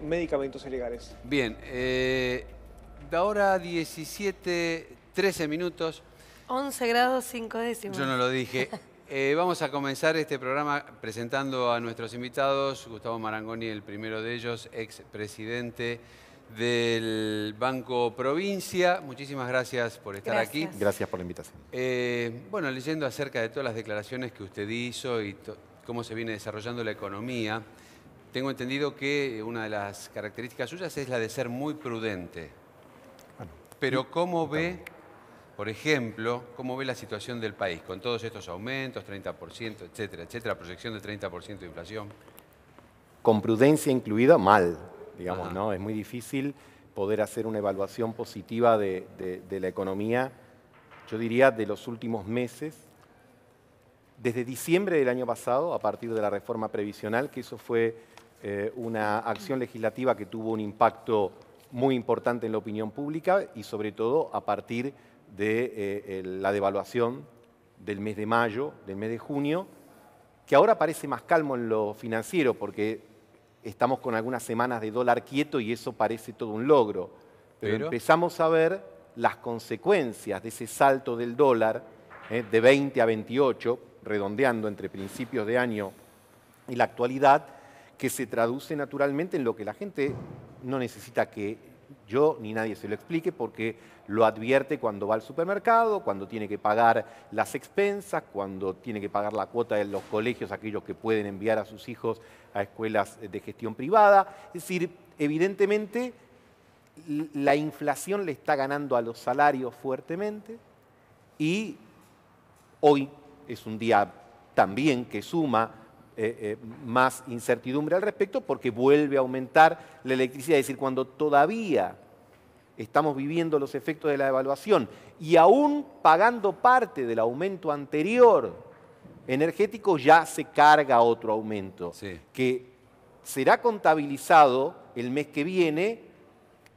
medicamentos ilegales. Bien, de ahora 17:13 minutos. 11 grados 5 décimas. Yo no lo dije. Vamos a comenzar este programa presentando a nuestros invitados. Gustavo Marangoni, el primero de ellos, expresidente del Banco Provincia. Muchísimas gracias por estar aquí. Gracias por la invitación. Bueno, leyendo acerca de todas las declaraciones que usted hizo y cómo se viene desarrollando la economía, tengo entendido que una de las características suyas es la de ser muy prudente. Bueno, pero ¿cómo ve, por ejemplo, cómo ve la situación del país con todos estos aumentos, 30%, etcétera, etcétera, proyección de 30% de inflación? Con prudencia incluida, mal, digamos, Ajá. ¿no? Es muy difícil poder hacer una evaluación positiva de la economía, yo diría, de los últimos meses. Desde diciembre del año pasado, a partir de la reforma previsional, que eso fue una acción legislativa que tuvo un impacto muy importante en la opinión pública y sobre todo a partir de la devaluación del mes de mayo, del mes de junio, que ahora parece más calmo en lo financiero porque estamos con algunas semanas de dólar quieto y eso parece todo un logro. Pero empezamos a ver las consecuencias de ese salto del dólar de 20 a 28, redondeando entre principios de año y la actualidad, que se traduce naturalmente en lo que la gente no necesita que yo ni nadie se lo explique porque lo advierte cuando va al supermercado, cuando tiene que pagar las expensas, cuando tiene que pagar la cuota de los colegios, aquellos que pueden enviar a sus hijos a escuelas de gestión privada. Es decir, evidentemente la inflación le está ganando a los salarios fuertemente y hoy es un día también que suma más incertidumbre al respecto porque vuelve a aumentar la electricidad. Es decir, cuando todavía estamos viviendo los efectos de la devaluación y aún pagando parte del aumento anterior energético, ya se carga otro aumento, Sí. que será contabilizado el mes que viene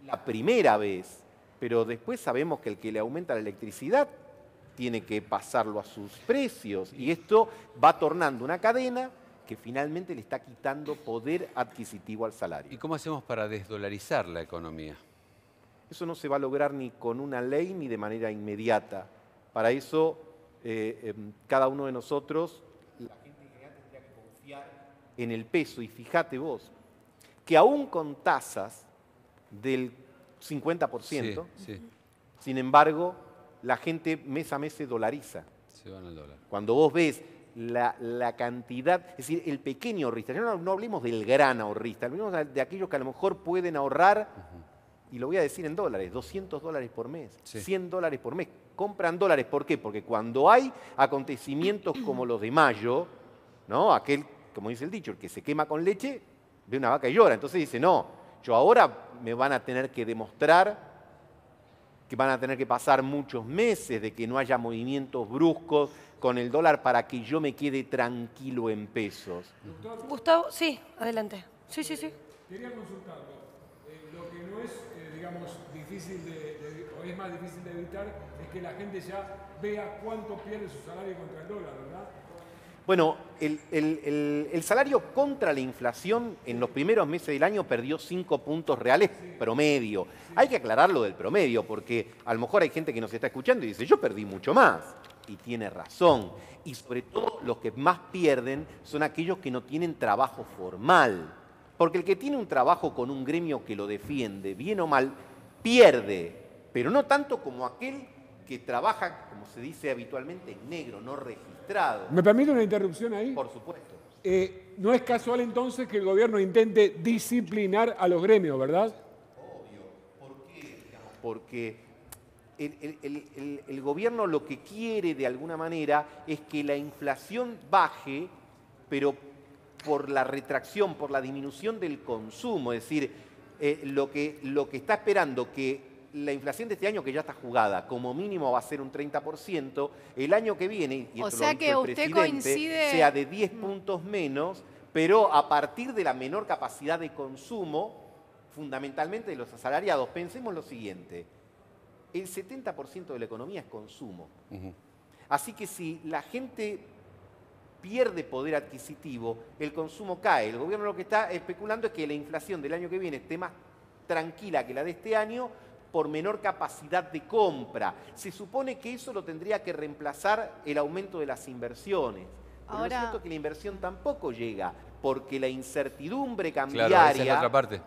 la primera vez, pero después sabemos que el que le aumenta la electricidad tiene que pasarlo a sus precios y esto va tornando una cadena que finalmente le está quitando poder adquisitivo al salario. ¿Y cómo hacemos para desdolarizar la economía? Eso no se va a lograr ni con una ley ni de manera inmediata. Para eso, cada uno de nosotros, la gente en general tendría que confiar en el peso. Y fíjate vos, que aún con tasas del 50%, Sí. sin embargo, la gente mes a mes se dolariza. Se van al dólar. Cuando vos ves la cantidad, es decir, el pequeño ahorrista, no hablemos del gran ahorrista, hablemos de aquellos que a lo mejor pueden ahorrar, y lo voy a decir en dólares, $200 por mes, Sí. $100 por mes. Compran dólares, ¿por qué? Porque cuando hay acontecimientos como los de mayo, ¿no? Aquel, como dice el dicho, el que se quema con leche, ve una vaca y llora. Entonces dice, no, yo ahora me van a tener que demostrar que van a tener que pasar muchos meses de que no haya movimientos bruscos con el dólar para que yo me quede tranquilo en pesos. Gustavo, sí, adelante. Sí. Quería consultarlo. Lo que no es, digamos, difícil o es más difícil de evitar es que la gente ya vea cuánto pierde su salario contra el dólar, ¿verdad? Bueno, el salario contra la inflación en los primeros meses del año perdió 5 puntos reales promedio. Hay que aclarar lo del promedio porque a lo mejor hay gente que nos está escuchando y dice, yo perdí mucho más. Y tiene razón. Y sobre todo los que más pierden son aquellos que no tienen trabajo formal. Porque el que tiene un trabajo con un gremio que lo defiende, bien o mal, pierde. Pero no tanto como aquel que trabaja, como se dice habitualmente, en negro, no registrado. ¿Me permite una interrupción ahí? Por supuesto. No es casual entonces que el gobierno intente disciplinar a los gremios, ¿verdad? Obvio. ¿Por qué? Porque el gobierno lo que quiere de alguna manera es que la inflación baje, pero por la retracción, por la disminución del consumo. Es decir, lo que está esperando que la inflación de este año, que ya está jugada, como mínimo va a ser un 30%, el año que viene, y O esto sea lo que dijo el usted presidente, coincide- sea de 10 puntos menos, pero a partir de la menor capacidad de consumo, fundamentalmente de los asalariados. Pensemos lo siguiente, el 70% de la economía es consumo. Así que si la gente pierde poder adquisitivo, el consumo cae. El gobierno lo que está especulando es que la inflación del año que viene esté más tranquila que la de este año por menor capacidad de compra. Se supone que eso lo tendría que reemplazar el aumento de las inversiones. Pero lo cierto es que la inversión tampoco llega, porque la incertidumbre cambiaria... Claro, esa es la otra parte.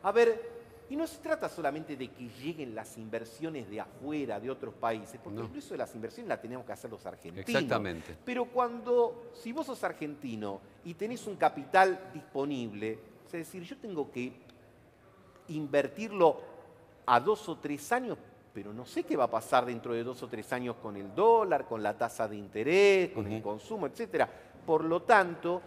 A ver, y no se trata solamente de que lleguen las inversiones de afuera, de otros países, porque incluso las inversiones las tenemos que hacer los argentinos. Exactamente. Pero si vos sos argentino y tenés un capital disponible, es decir, yo tengo que invertirlo a 2 o 3 años, pero no sé qué va a pasar dentro de 2 o 3 años con el dólar, con la tasa de interés, con el consumo, etc. Por lo tanto,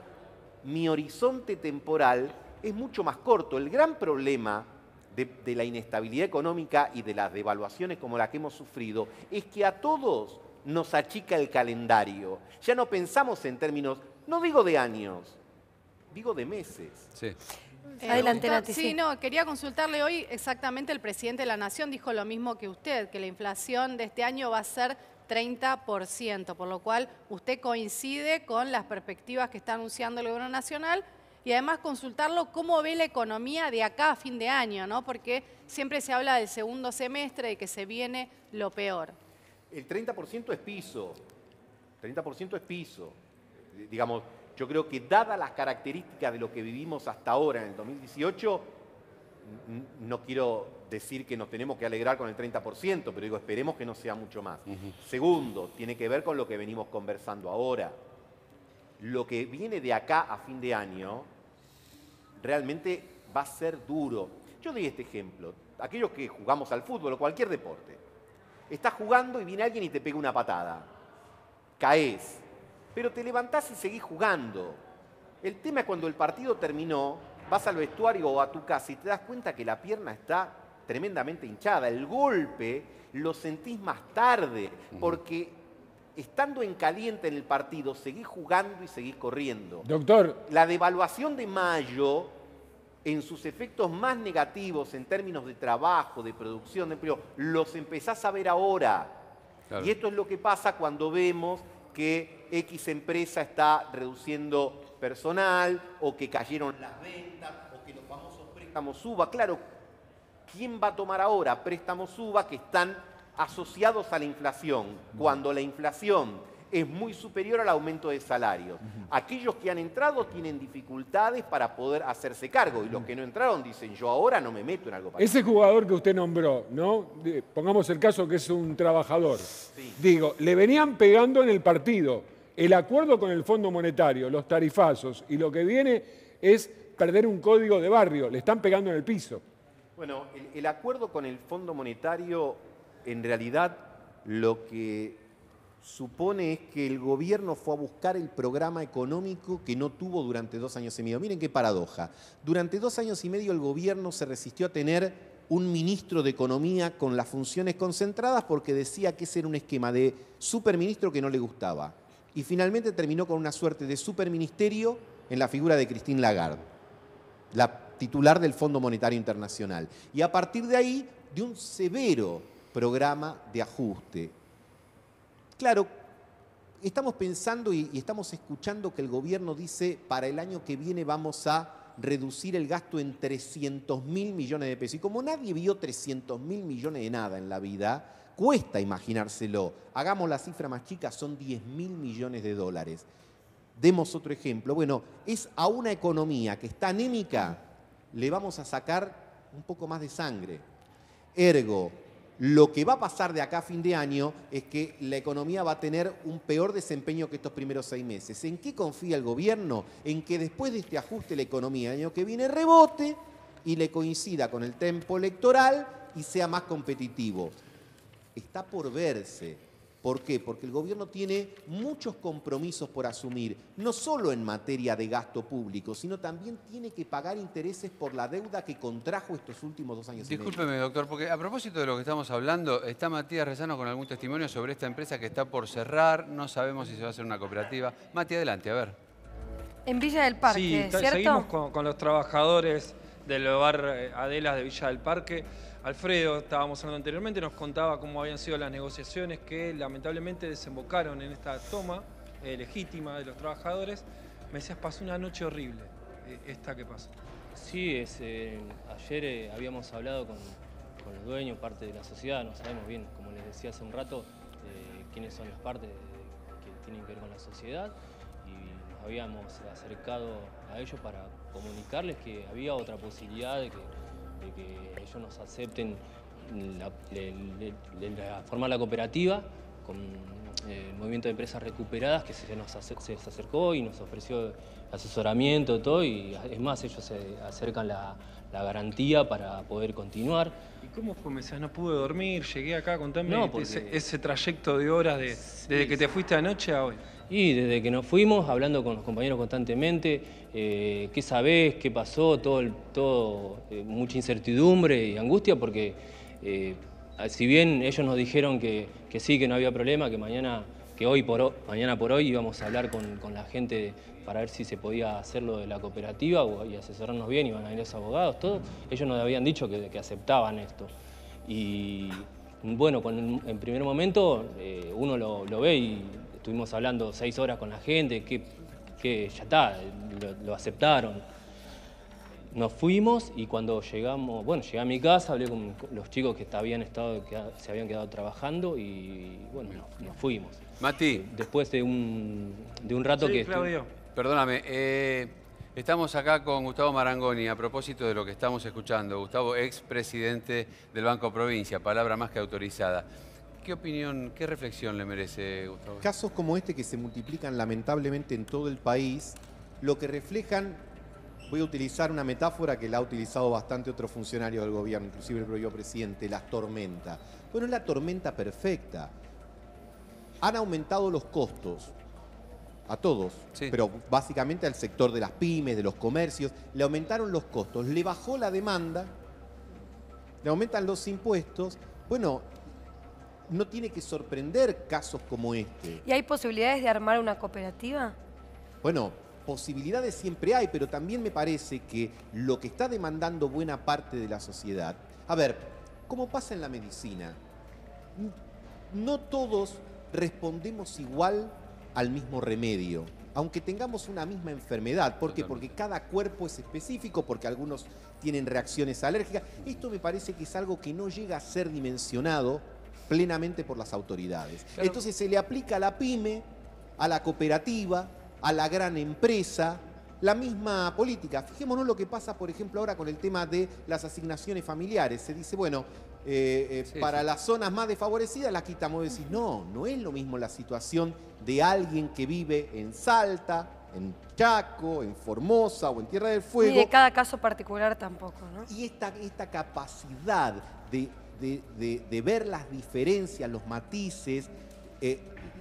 mi horizonte temporal es mucho más corto. El gran problema de la inestabilidad económica y de las devaluaciones como la que hemos sufrido es que a todos nos achica el calendario. Ya no pensamos en términos, no digo de años, digo de meses. Sí. Adelante, Nati. Sí, no, quería consultarle hoy exactamente el presidente de la Nación dijo lo mismo que usted, que la inflación de este año va a ser 30%, por lo cual usted coincide con las perspectivas que está anunciando el gobierno nacional y además consultarlo cómo ve la economía de acá a fin de año, ¿no? Porque siempre se habla del segundo semestre, de que se viene lo peor. El 30% es piso. 30% es piso. Digamos, yo creo que dadas las características de lo que vivimos hasta ahora en el 2018, no quiero decir que nos tenemos que alegrar con el 30%, pero digo, esperemos que no sea mucho más. Segundo, tiene que ver con lo que venimos conversando ahora. Lo que viene de acá a fin de año realmente va a ser duro. Yo doy este ejemplo. Aquellos que jugamos al fútbol o cualquier deporte. Estás jugando y viene alguien y te pega una patada. Caes. Pero te levantás y seguís jugando. El tema es cuando el partido terminó, vas al vestuario o a tu casa y te das cuenta que la pierna está tremendamente hinchada. El golpe lo sentís más tarde, porque estando en caliente en el partido, seguís jugando y seguís corriendo. Doctor. La devaluación de mayo, en sus efectos más negativos en términos de trabajo, de producción, de empleo, los empezás a ver ahora. Claro. Y esto es lo que pasa cuando vemos que X empresa está reduciendo personal, o que cayeron las ventas, o que los famosos préstamos UVA. Claro, ¿quién va a tomar ahora préstamos UVA que están asociados a la inflación, cuando la inflación es muy superior al aumento de salarios? Aquellos que han entrado tienen dificultades para poder hacerse cargo, y los que no entraron dicen, yo ahora no me meto en algo parecido. Ese jugador que usted nombró, ¿no? Pongamos el caso que es un trabajador. Sí. Digo, le venían pegando en el partido. El acuerdo con el Fondo Monetario, los tarifazos, y lo que viene es perder un código de barrio. Le están pegando en el piso. Bueno, el acuerdo con el Fondo Monetario, en realidad, lo que supone es que el gobierno fue a buscar el programa económico que no tuvo durante 2 años y medio. Miren qué paradoja. Durante 2 años y medio el gobierno se resistió a tener un ministro de Economía con las funciones concentradas porque decía que ese era un esquema de superministro que no le gustaba. Y finalmente terminó con una suerte de superministerio en la figura de Christine Lagarde, la titular del Fondo Monetario Internacional. Y a partir de ahí, de un severo programa de ajuste. Claro, estamos pensando y estamos escuchando que el gobierno dice para el año que viene vamos a reducir el gasto en 300.000 millones de pesos. Y como nadie vio 300.000 millones de nada en la vida, cuesta imaginárselo. Hagamos la cifra más chica, son 10.000 millones de dólares. Demos otro ejemplo. Bueno, es a una economía que está anémica, le vamos a sacar un poco más de sangre. Ergo, lo que va a pasar de acá a fin de año es que la economía va a tener un peor desempeño que estos primeros 6 meses. ¿En qué confía el gobierno? En que después de este ajuste la economía el año que viene rebote y le coincida con el tiempo electoral y sea más competitivo. Está por verse. ¿Por qué? Porque el gobierno tiene muchos compromisos por asumir, no solo en materia de gasto público, sino también tiene que pagar intereses por la deuda que contrajo estos últimos 2 años y medio. Discúlpeme, doctor, porque a propósito de lo que estamos hablando, está Matías Rezano con algún testimonio sobre esta empresa que está por cerrar, no sabemos si se va a hacer una cooperativa. Mati, adelante, a ver. En Villa del Parque, sí, ¿cierto? Seguimos con los trabajadores del hogar Adelas de Villa del Parque. Alfredo, estábamos hablando anteriormente, nos contaba cómo habían sido las negociaciones que lamentablemente desembocaron en esta toma legítima de los trabajadores, me decías, pasó una noche horrible, esta que pasó. Sí, ayer habíamos hablado con los dueños, parte de la sociedad, no sabemos bien, como les decía hace un rato, quiénes son las partes que tienen que ver con la sociedad, y nos habíamos acercado a ellos para comunicarles que había otra posibilidad de que ellos nos acepten formar la cooperativa con el movimiento de empresas recuperadas, que se acercó y nos ofreció asesoramiento, todo, y es más, ellos se acercan la garantía para poder continuar. ¿Y cómo fue? Me decías, no pude dormir, llegué acá, contame No, porque... ese trayecto de horas desde que te fuiste anoche a hoy. Y desde que nos fuimos, hablando con los compañeros constantemente, qué sabés, qué pasó, mucha incertidumbre y angustia, porque si bien ellos nos dijeron que sí, que no había problema, que mañana por hoy íbamos a hablar con la gente para ver si se podía hacer lo de la cooperativa y asesorarnos bien, iban a venir los abogados, todo, ellos nos habían dicho que aceptaban esto. Y bueno, en primer momento uno lo ve y estuvimos hablando 6 horas con la gente, que ya está, lo aceptaron. Nos fuimos y cuando llegamos, bueno, llegué a mi casa, hablé con los chicos que se habían quedado trabajando y bueno, nos fuimos. Mati. Después de un rato Sí, que... Claudio. Perdóname, estamos acá con Gustavo Marangoni a propósito de lo que estamos escuchando. Gustavo, expresidente del Banco Provincia, palabra más que autorizada. ¿Qué opinión, qué reflexión le merece, Gustavo? Casos como este que se multiplican lamentablemente en todo el país, lo que reflejan, voy a utilizar una metáfora que la ha utilizado bastante otro funcionario del gobierno, inclusive el propio presidente, las tormentas. Bueno, es la tormenta perfecta. Han aumentado los costos a todos, sí, pero básicamente al sector de las pymes, de los comercios, le aumentaron los costos, le bajó la demanda, le aumentan los impuestos. Bueno, no tiene que sorprender casos como este. ¿Y hay posibilidades de armar una cooperativa? Bueno, posibilidades siempre hay, pero también me parece que lo que está demandando buena parte de la sociedad... A ver, como pasa en la medicina, no todos respondemos igual al mismo remedio, aunque tengamos una misma enfermedad. ¿Por qué? Porque cada cuerpo es específico, porque algunos tienen reacciones alérgicas. Esto me parece que es algo que no llega a ser dimensionado plenamente por las autoridades. Pero entonces se le aplica a la pyme, a la cooperativa, a la gran empresa, la misma política. Fijémonos lo que pasa, por ejemplo, ahora con el tema de las asignaciones familiares. Se dice, bueno, para las zonas más desfavorecidas las quitamos. Decís, no es lo mismo la situación de alguien que vive en Salta, en Chaco, en Formosa o en Tierra del Fuego. Ni de cada caso particular tampoco, ¿no? Y esta capacidad de ver las diferencias, los matices,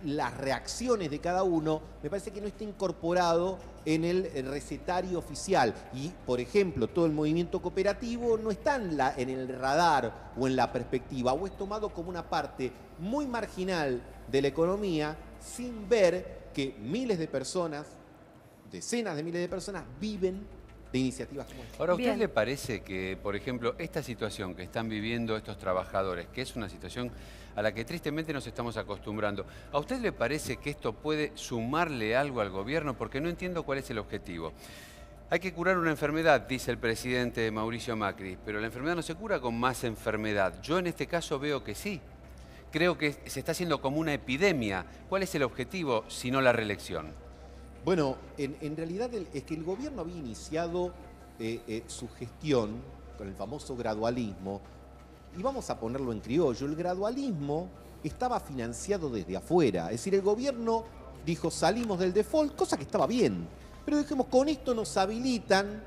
las reacciones de cada uno, me parece que no está incorporado en el recetario oficial. Y, por ejemplo, todo el movimiento cooperativo no está en el radar o en la perspectiva, o es tomado como una parte muy marginal de la economía, sin ver que miles de personas, decenas de miles de personas, viven de iniciativas como esta. Ahora, ¿a usted le parece que, por ejemplo, esta situación que están viviendo estos trabajadores, que es una situación a la que tristemente nos estamos acostumbrando, ¿a usted le parece que esto puede sumarle algo al gobierno? Porque no entiendo cuál es el objetivo. Hay que curar una enfermedad, dice el presidente Mauricio Macri, pero la enfermedad no se cura con más enfermedad. Yo en este caso veo que sí. Creo que se está haciendo como una epidemia. ¿Cuál es el objetivo si no la reelección? Bueno, en realidad es que el gobierno había iniciado su gestión con el famoso gradualismo, y vamos a ponerlo en criollo, el gradualismo estaba financiado desde afuera, es decir, el gobierno dijo salimos del default, cosa que estaba bien, pero dijimos con esto nos habilitan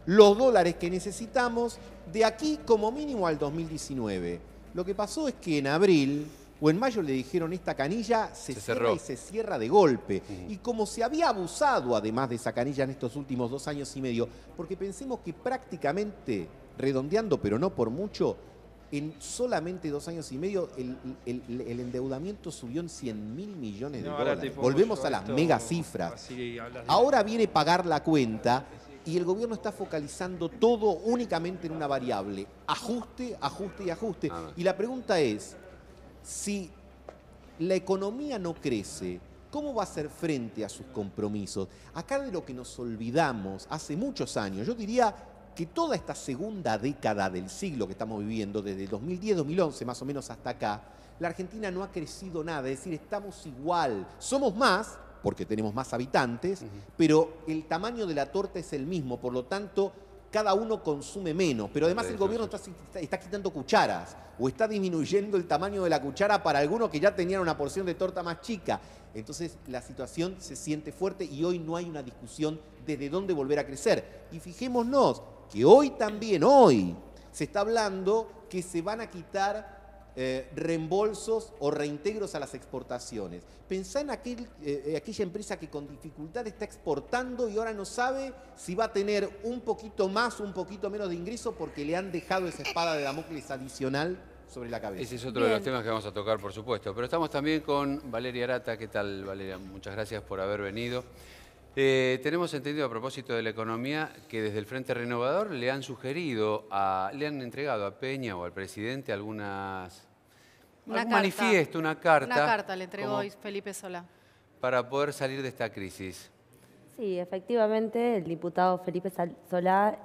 los dólares que necesitamos de aquí como mínimo al 2019. Lo que pasó es que en abril o en mayo le dijeron esta canilla se cierra y se cierra de golpe. Y como se había abusado además de esa canilla en estos últimos 2 años y medio, porque pensemos que prácticamente, redondeando pero no por mucho, en solamente 2 años y medio el endeudamiento subió en 100.000 millones de dólares. Volvemos a las mega cifras. Ahora viene a pagar la cuenta y el gobierno está focalizando todo únicamente en una variable. Ajuste, ajuste y ajuste. Y la pregunta es, si la economía no crece ¿Cómo va a hacer frente a sus compromisos? Acá de lo que nos olvidamos hace muchos años, yo diría que toda esta segunda década del siglo que estamos viviendo, desde 2010, 2011 más o menos hasta acá, la Argentina no ha crecido nada, es decir, estamos igual. Somos más, porque tenemos más habitantes, pero el tamaño de la torta es el mismo, por lo tanto, cada uno consume menos, pero además el gobierno está quitando cucharas o está disminuyendo el tamaño de la cuchara para algunos que ya tenían una porción de torta más chica. Entonces la situación se siente fuerte y hoy no hay una discusión desde dónde volver a crecer. Y fijémonos que hoy también, hoy, se está hablando que se van a quitar reembolsos o reintegros a las exportaciones. Pensá en aquella empresa que con dificultad está exportando y ahora no sabe si va a tener un poquito más o un poquito menos de ingreso porque le han dejado esa espada de Damocles adicional sobre la cabeza. Ese es otro de los temas que vamos a tocar, por supuesto. Pero estamos también con Valeria Arata. ¿Qué tal, Valeria? Muchas gracias por haber venido. Tenemos entendido a propósito de la economía que desde el Frente Renovador le han entregado a Peña o al presidente algún manifiesto, una carta. Una carta le entregó hoy Felipe Solá. Para poder salir de esta crisis. Sí, efectivamente, el diputado Felipe Solá,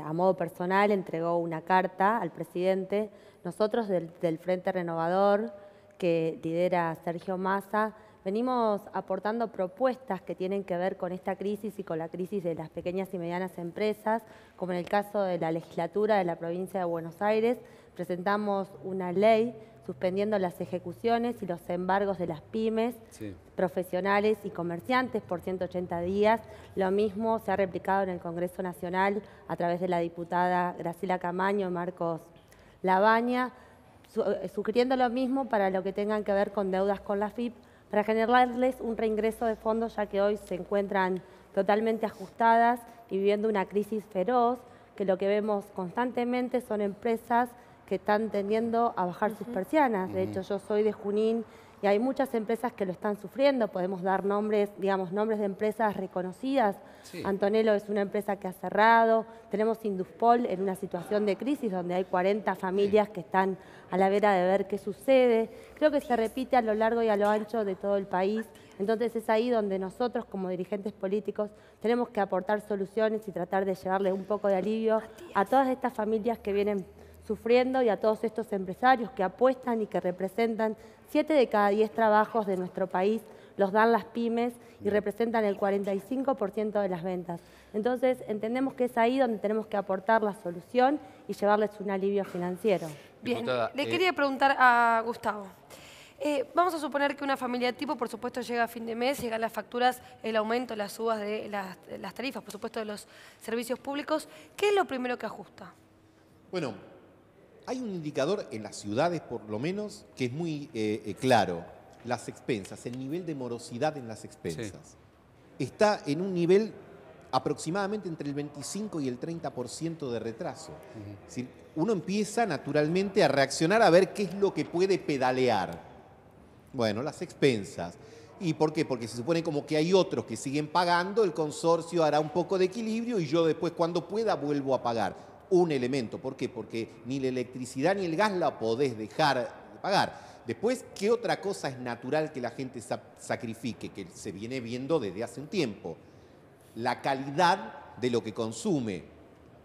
a modo personal, entregó una carta al presidente. Nosotros del Frente Renovador, que lidera Sergio Massa, venimos aportando propuestas que tienen que ver con esta crisis y con la crisis de las pequeñas y medianas empresas, como en el caso de la legislatura de la provincia de Buenos Aires, presentamos una ley suspendiendo las ejecuciones y los embargos de las pymes, profesionales y comerciantes por 180 días. Lo mismo se ha replicado en el Congreso Nacional a través de la diputada Graciela Camaño y Marcos Labaña, sugiriendo lo mismo para lo que tengan que ver con deudas con la AFIP, para generarles un reingreso de fondos, ya que hoy se encuentran totalmente ajustadas y viviendo una crisis feroz, que lo que vemos constantemente son empresas que están tendiendo a bajar sus persianas. De hecho, yo soy de Junín y hay muchas empresas que lo están sufriendo. Podemos dar nombres, digamos, nombres de empresas reconocidas. Sí. Antonello es una empresa que ha cerrado. Tenemos Induspol en una situación de crisis donde hay 40 familias que están a la vera de ver qué sucede. Creo que se repite a lo largo y a lo ancho de todo el país. Entonces es ahí donde nosotros, como dirigentes políticos, tenemos que aportar soluciones y tratar de llevarle un poco de alivio a todas estas familias que vienen sufriendo y a todos estos empresarios que apuestan y que representan 7 de cada 10 trabajos de nuestro país, los dan las pymes y representan el 45% de las ventas. Entonces entendemos que es ahí donde tenemos que aportar la solución y llevarles un alivio financiero. Bien, Diputada, le quería preguntar a Gustavo. Vamos a suponer que una familia tipo, por supuesto, llega a fin de mes, llegan las facturas, el aumento, las subas de las tarifas, por supuesto, de los servicios públicos. ¿Qué es lo primero que ajusta? Bueno, hay un indicador en las ciudades, por lo menos, que es muy claro. Las expensas, el nivel de morosidad en las expensas. Sí. Está en un nivel aproximadamente entre el 25 y el 30% de retraso. Es decir, uno empieza naturalmente a reaccionar a ver qué es lo que puede pedalear. Bueno, las expensas. ¿Y por qué? Porque se supone como que hay otros que siguen pagando, el consorcio hará un poco de equilibrio y yo después cuando pueda vuelvo a pagar. Un elemento. ¿Por qué? Porque ni la electricidad ni el gas la podés dejar de pagar. Después, ¿qué otra cosa es natural que la gente sacrifique? Que se viene viendo desde hace un tiempo. La calidad de lo que consume.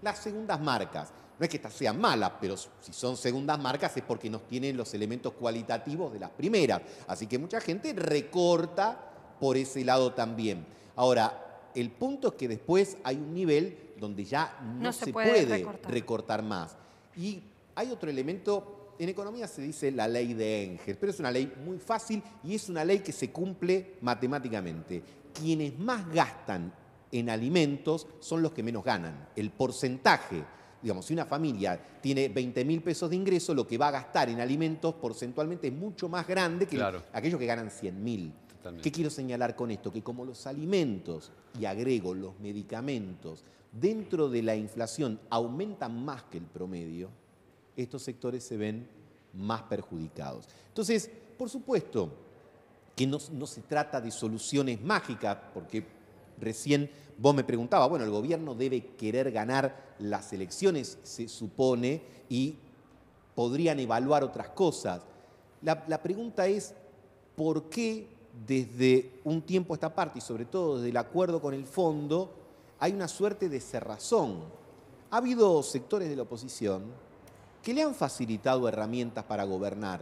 Las segundas marcas. No es que estas sean malas, pero si son segundas marcas es porque no tienen los elementos cualitativos de las primeras. Así que mucha gente recorta por ese lado también. Ahora, el punto es que después hay un nivel donde ya no se puede recortar más. Y hay otro elemento, en economía se dice la ley de Engels, pero es una ley muy fácil y es una ley que se cumple matemáticamente. Quienes más gastan en alimentos son los que menos ganan. El porcentaje, digamos, si una familia tiene 20.000 pesos de ingreso, lo que va a gastar en alimentos porcentualmente es mucho más grande que aquellos que ganan 100.000. ¿Qué quiero señalar con esto? Que como los alimentos, y agrego los medicamentos, dentro de la inflación aumentan más que el promedio, estos sectores se ven más perjudicados. Entonces, por supuesto que no se trata de soluciones mágicas, porque recién vos me preguntabas, bueno, el gobierno debe querer ganar las elecciones, se supone, y podrían evaluar otras cosas. La pregunta es, ¿por qué desde un tiempo a esta parte, y sobre todo desde el acuerdo con el fondo, hay una suerte de cerrazón. Ha habido sectores de la oposición que le han facilitado herramientas para gobernar.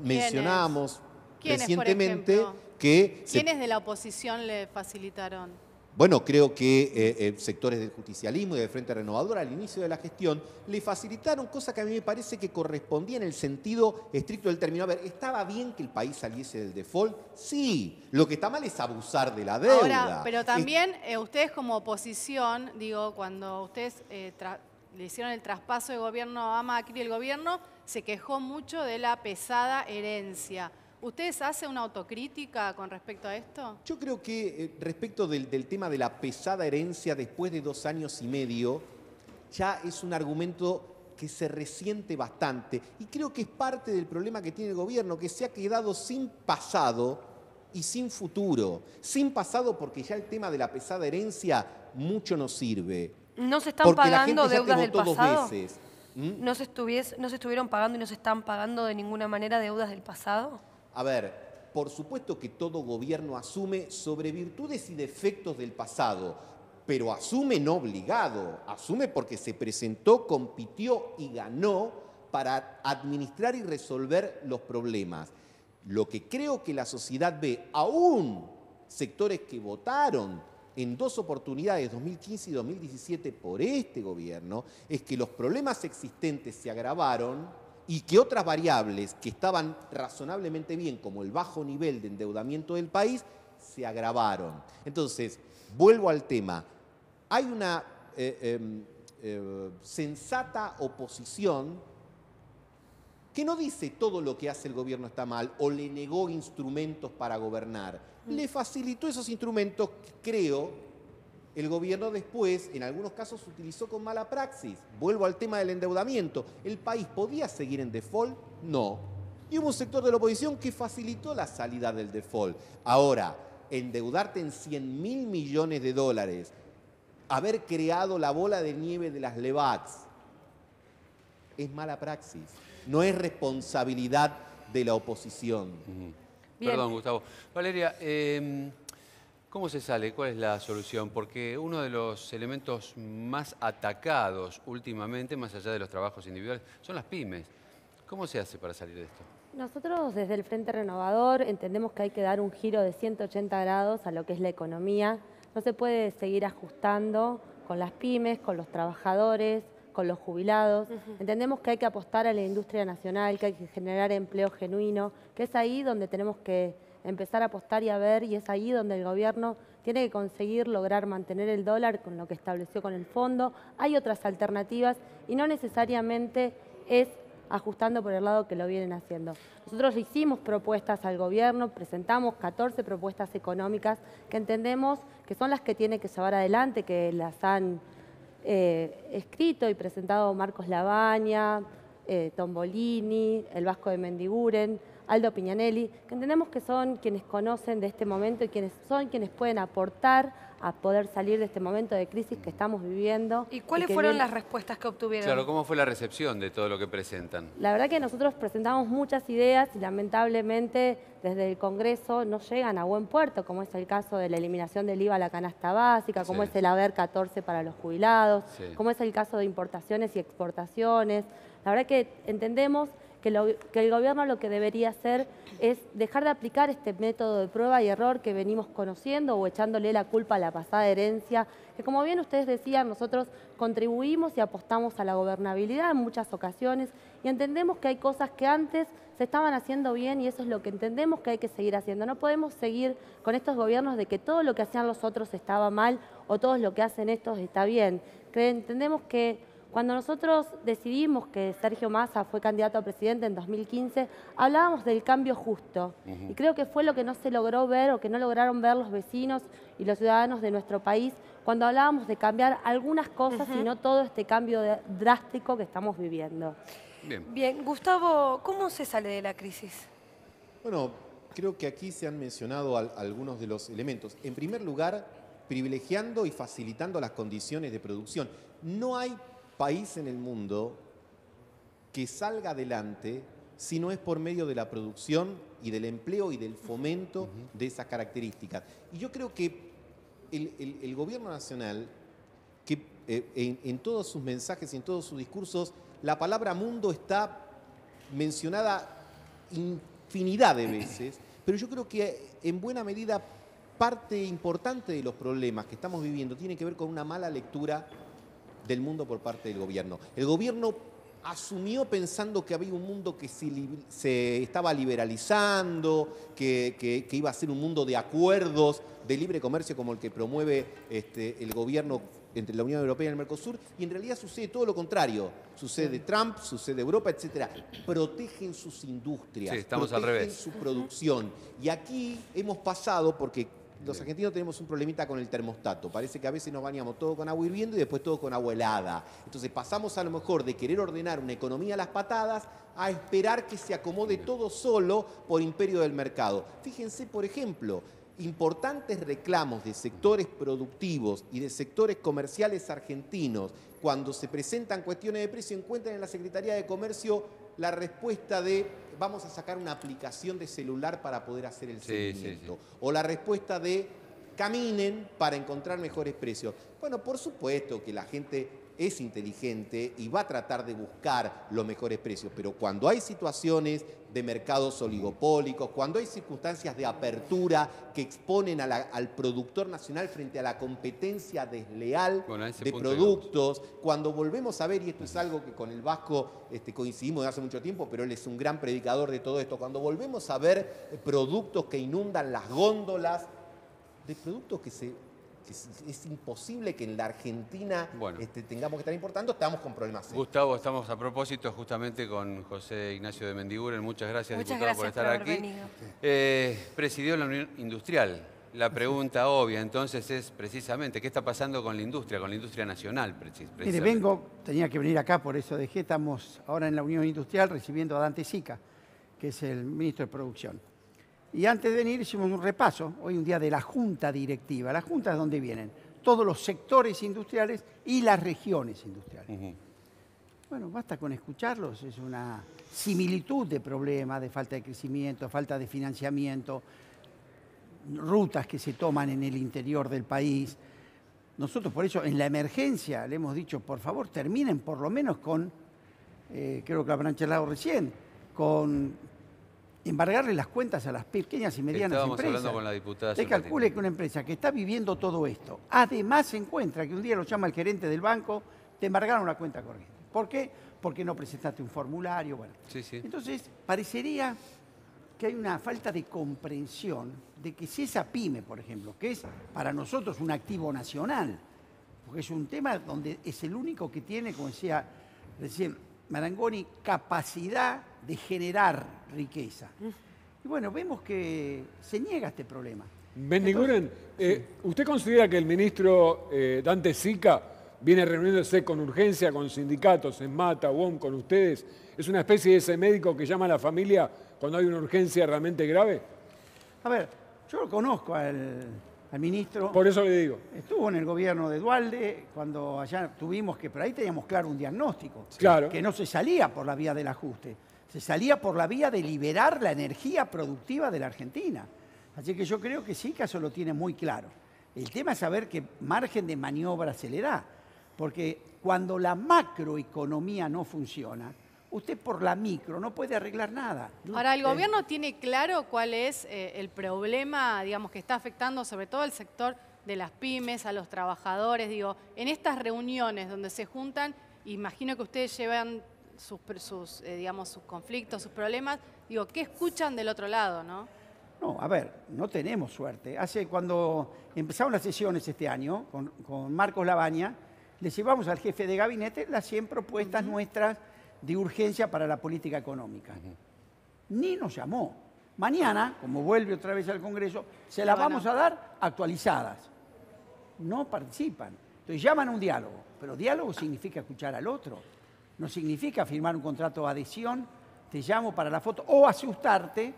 Mencionábamos recientemente que... ¿Quiénes de la oposición le facilitaron? Bueno, creo que sectores del justicialismo y del Frente Renovador al inicio de la gestión le facilitaron cosas que a mí me parece que correspondían en el sentido estricto del término. A ver, ¿estaba bien que el país saliese del default? Sí. Lo que está mal es abusar de la deuda. Ahora, pero también ustedes como oposición, digo, cuando ustedes le hicieron el traspaso de gobierno a Macri, el gobierno se quejó mucho de la pesada herencia. ¿Ustedes hacen una autocrítica con respecto a esto? Yo creo que respecto del tema de la pesada herencia después de 2 años y medio, ya es un argumento que se resiente bastante. Y creo que es parte del problema que tiene el gobierno, que se ha quedado sin pasado y sin futuro. Sin pasado porque ya el tema de la pesada herencia mucho nos sirve. ¿No se están porque pagando deudas del pasado? 2 veces. ¿No se estuvieron pagando y no se están pagando de ninguna manera deudas del pasado? A ver, por supuesto que todo gobierno asume sobre virtudes y defectos del pasado, pero asume no obligado, asume porque se presentó, compitió y ganó para administrar y resolver los problemas. Lo que creo que la sociedad ve, aún sectores que votaron en 2 oportunidades, 2015 y 2017, por este gobierno, es que los problemas existentes se agravaron y que otras variables que estaban razonablemente bien, como el bajo nivel de endeudamiento del país, se agravaron. Entonces, vuelvo al tema. Hay una sensata oposición que no dice todo lo que hace el gobierno está mal o le negó instrumentos para gobernar. Le facilitó esos instrumentos que creo el gobierno después, en algunos casos, utilizó con mala praxis. Vuelvo al tema del endeudamiento. ¿El país podía seguir en default? No. Y hubo un sector de la oposición que facilitó la salida del default. Ahora, endeudarte en 100.000 millones de dólares, haber creado la bola de nieve de las LEVATs, es mala praxis. No es responsabilidad de la oposición. Perdón, Gustavo. Valeria, ¿cómo se sale? ¿Cuál es la solución? Porque uno de los elementos más atacados últimamente, más allá de los trabajos individuales, son las pymes. ¿Cómo se hace para salir de esto? Nosotros desde el Frente Renovador entendemos que hay que dar un giro de 180 grados a lo que es la economía. No se puede seguir ajustando con las pymes, con los trabajadores, con los jubilados. Entendemos que hay que apostar a la industria nacional, que hay que generar empleo genuino, que es ahí donde tenemos que empezar a apostar y a ver, y es ahí donde el gobierno tiene que conseguir lograr mantener el dólar con lo que estableció con el fondo. Hay otras alternativas y no necesariamente es ajustando por el lado que lo vienen haciendo. Nosotros le hicimos propuestas al gobierno, presentamos 14 propuestas económicas que entendemos que son las que tiene que llevar adelante, que las han escrito y presentado Marcos Labaña, Tombolini, el Vasco de Mendiguren, Aldo Piñanelli, que entendemos que son quienes conocen de este momento y quienes son quienes pueden aportar a poder salir de este momento de crisis que estamos viviendo. ¿Y cuáles fueron las respuestas que obtuvieron? Claro, ¿cómo fue la recepción de todo lo que presentan? La verdad que nosotros presentamos muchas ideas y lamentablemente desde el Congreso no llegan a buen puerto, como es el caso de la eliminación del IVA a la canasta básica, como es el haber 14 para los jubilados, como es el caso de importaciones y exportaciones. La verdad que entendemos que el gobierno lo que debería hacer es dejar de aplicar este método de prueba y error que venimos conociendo o echándole la culpa a la pasada herencia, que como bien ustedes decían, nosotros contribuimos y apostamos a la gobernabilidad en muchas ocasiones y entendemos que hay cosas que antes se estaban haciendo bien y eso es lo que entendemos que hay que seguir haciendo. No podemos seguir con estos gobiernos de que todo lo que hacían los otros estaba mal o todo lo que hacen estos está bien. Entendemos que cuando nosotros decidimos que Sergio Massa fue candidato a presidente en 2015, hablábamos del cambio justo. Y creo que fue lo que no se logró ver o que no lograron ver los vecinos y los ciudadanos de nuestro país cuando hablábamos de cambiar algunas cosas y no todo este cambio drástico que estamos viviendo. Bien, Gustavo, ¿cómo se sale de la crisis? Bueno, creo que aquí se han mencionado algunos de los elementos. En primer lugar, privilegiando y facilitando las condiciones de producción. No hay país en el mundo que salga adelante si no es por medio de la producción y del empleo y del fomento de esas características. Y yo creo que el gobierno nacional, que en todos sus mensajes y en todos sus discursos, la palabra mundo está mencionada infinidad de veces, pero yo creo que en buena medida parte importante de los problemas que estamos viviendo tiene que ver con una mala lectura del mundo por parte del gobierno. El gobierno asumió pensando que había un mundo que se estaba liberalizando, que iba a ser un mundo de acuerdos de libre comercio como el que promueve el gobierno entre la Unión Europea y el Mercosur, y en realidad sucede todo lo contrario. Sucede Trump, sucede Europa, etcétera. Protegen sus industrias, sí, estamos protegen al revés. su producción. Y aquí hemos pasado, porque los argentinos tenemos un problemita con el termostato. Parece que a veces nos bañamos todo con agua hirviendo y después todo con agua helada. Entonces pasamos a lo mejor de querer ordenar una economía a las patadas a esperar que se acomode todo solo por imperio del mercado. Fíjense, por ejemplo, importantes reclamos de sectores productivos y de sectores comerciales argentinos, cuando se presentan cuestiones de precio, encuentran en la Secretaría de Comercio la respuesta de vamos a sacar una aplicación de celular para poder hacer el seguimiento. O la respuesta de caminen para encontrar mejores precios. Bueno, por supuesto que la gente es inteligente y va a tratar de buscar los mejores precios, pero cuando hay situaciones de mercados oligopólicos, cuando hay circunstancias de apertura que exponen al productor nacional frente a la competencia desleal de productos, cuando volvemos a ver, y esto es algo que con el Vasco coincidimos de hace mucho tiempo, pero él es un gran predicador de todo esto, cuando volvemos a ver productos que inundan las góndolas, de productos que es imposible que en la Argentina tengamos que estar importando, estamos con problemas serios. Gustavo, estamos a propósito justamente con José Ignacio de Mendiguren. Muchas gracias, Muchas diputado, gracias por estar aquí. Presidió la Unión Industrial. La pregunta obvia entonces es precisamente, ¿qué está pasando con la industria nacional? Mire, tenía que venir acá, por eso dejé, estamos ahora en la Unión Industrial recibiendo a Dante Sica, que es el ministro de Producción. Y antes de venir hicimos un repaso, hoy un día de la Junta Directiva. La Junta es donde vienen todos los sectores industriales y las regiones industriales. Bueno, basta con escucharlos, es una similitud de problemas, de falta de crecimiento, falta de financiamiento, rutas que se toman en el interior del país. Nosotros por eso en la emergencia le hemos dicho, por favor, terminen por lo menos con, creo que lo habrán charlado recién, con embargarle las cuentas a las pequeñas y medianas empresas. Hablando con la diputada. Usted calcule que una empresa que está viviendo todo esto, además se encuentra que un día lo llama el gerente del banco, te embargaron la cuenta corriente. ¿Por qué? Porque no presentaste un formulario. Bueno. Entonces, parecería que hay una falta de comprensión de que si esa pyme, por ejemplo, que es para nosotros un activo nacional, porque es un tema donde es el único que tiene, como decía recién Marangoni, capacidad de generar riqueza. Y bueno, vemos que se niega este problema. Mendiguren, ¿usted considera que el ministro Dante Sica viene reuniéndose con urgencia con sindicatos, en Mata, UOM, con ustedes? ¿Es una especie de ese médico que llama a la familia cuando hay una urgencia realmente grave? A ver, yo lo conozco al ministro. Por eso le digo. Estuvo en el gobierno de Duhalde, cuando allá tuvimos que, pero ahí teníamos claro un diagnóstico. Claro. Que no se salía por la vía del ajuste, se salía por la vía de liberar la energía productiva de la Argentina. Así que yo creo que Sica eso lo tiene muy claro. El tema es saber qué margen de maniobra se le da, porque cuando la macroeconomía no funciona, usted por la micro no puede arreglar nada. Ahora, ¿el gobierno tiene claro cuál es el problema, digamos, que está afectando sobre todo al sector de las pymes, a los trabajadores? Digo, en estas reuniones donde se juntan, imagino que ustedes llevan sus conflictos, sus problemas. Digo, ¿qué escuchan del otro lado, no? No, a ver, no tenemos suerte. Cuando empezaron las sesiones este año, con Marcos Labaña, le llevamos al jefe de gabinete las 100 propuestas nuestras de urgencia para la política económica. Ni nos llamó. Mañana, como vuelve otra vez al Congreso, se las vamos a dar actualizadas. No participan. Entonces llaman a un diálogo, pero diálogo significa escuchar al otro. No significa firmar un contrato de adhesión, te llamo para la foto, o asustarte,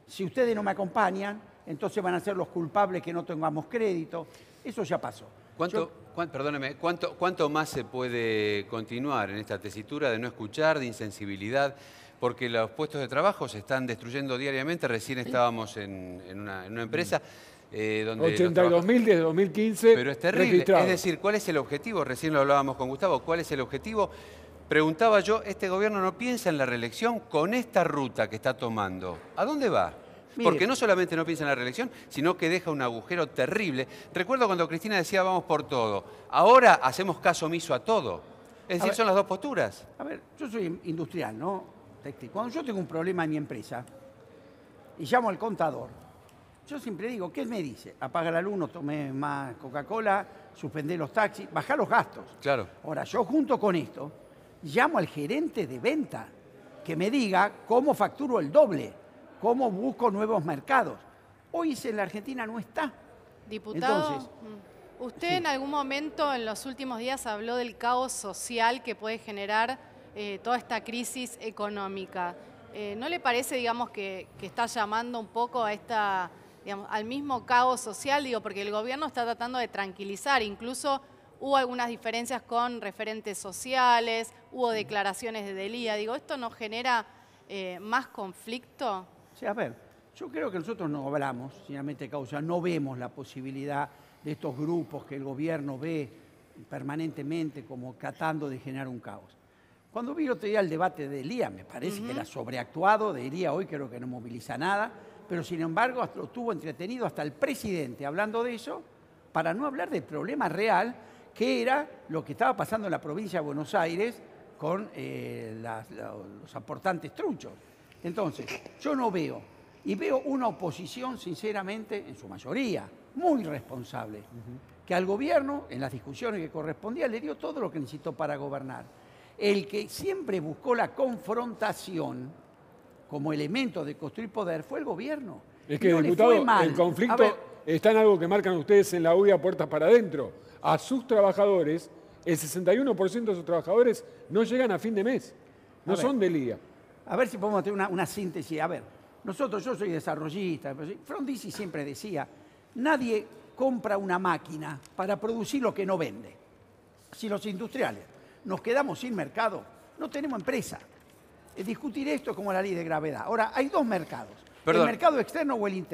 si ustedes no me acompañan, entonces van a ser los culpables que no tengamos crédito. Eso ya pasó. Perdóneme, ¿cuánto más se puede continuar en esta tesitura de no escuchar, de insensibilidad? Porque los puestos de trabajo se están destruyendo diariamente. Recién estábamos en una empresa donde 82.000 desde 2015 pero es terrible. registrados. Es decir, ¿cuál es el objetivo? Recién lo hablábamos con Gustavo. ¿Cuál es el objetivo? Preguntaba yo, este gobierno no piensa en la reelección con esta ruta que está tomando. ¿A dónde va? Mire, Porque no solamente no piensa en la reelección, sino que deja un agujero terrible. Recuerdo cuando Cristina decía vamos por todo. Ahora hacemos caso omiso a todo. Es decir, son las dos posturas. A ver, yo soy industrial, ¿no? Textil. Cuando yo tengo un problema en mi empresa y llamo al contador, yo siempre digo, ¿qué me dice? Apaga la luz, no tomé más Coca-Cola, suspender los taxis, bajar los gastos. Claro. Ahora, yo junto con esto, llamo al gerente de venta que me diga cómo facturo el doble, cómo busco nuevos mercados. Hoy en la Argentina no está. Diputado, Entonces, usted sí. en algún momento en los últimos días habló del caos social que puede generar toda esta crisis económica. ¿No le parece, digamos, que está llamando un poco a esta, digamos, al mismo caos social? Digo, porque el gobierno está tratando de tranquilizar, incluso hubo algunas diferencias con referentes sociales, hubo declaraciones de Delía. Digo, ¿esto no genera más conflicto? Sí, a ver, yo creo que nosotros no hablamos, sinceramente, causa, no vemos la posibilidad de estos grupos que el gobierno ve permanentemente como tratando de generar un caos. Cuando vi el otro día el debate de Elía, me parece que era sobreactuado, de Elía hoy creo que no moviliza nada, pero sin embargo lo tuvo entretenido hasta el presidente hablando de eso, para no hablar del problema real, que era lo que estaba pasando en la provincia de Buenos Aires con los aportantes truchos. Entonces, yo no veo, y veo una oposición, sinceramente, en su mayoría, muy responsable, que al gobierno, en las discusiones que correspondía, le dio todo lo que necesitó para gobernar. El que siempre buscó la confrontación como elemento de construir poder fue el gobierno. Es que, no diputado, le fue mal. el conflicto está en algo que marcan ustedes en la UIA puertas para adentro. A sus trabajadores, el 61% de sus trabajadores no llegan a fin de mes. No son del IA. A ver si podemos tener una síntesis. A ver, yo soy desarrollista. Frondizi siempre decía, nadie compra una máquina para producir lo que no vende. Si los industriales nos quedamos sin mercado, no tenemos empresa. Discutir esto es como la ley de gravedad. Ahora, hay dos mercados. Perdón. El mercado externo o el interno.